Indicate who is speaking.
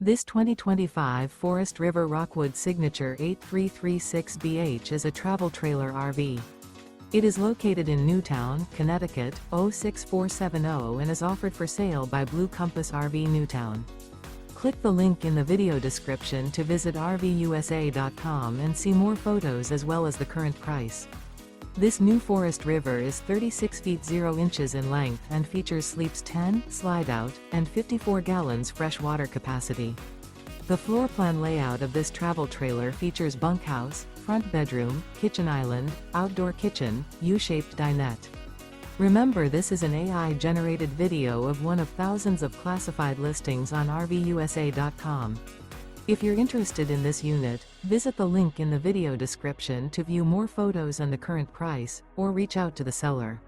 Speaker 1: This 2025 Forest River Rockwood Signature 8336BH is a travel trailer RV. It is located in Newtown, Connecticut, 06470 and is offered for sale by Blue Compass RV Newtown. Click the link in the video description to visit RVUSA.com and see more photos as well as the current price. This new Forest River is 36 feet 0 inches in length and features sleeps 10, slide-out, and 54 gallons fresh water capacity. The floor plan layout of this travel trailer features bunkhouse, front bedroom, kitchen island, outdoor kitchen, U-shaped dinette. Remember, this is an AI-generated video of one of thousands of classified listings on RVUSA.com. If you're interested in this unit, visit the link in the video description to view more photos and the current price, or reach out to the seller.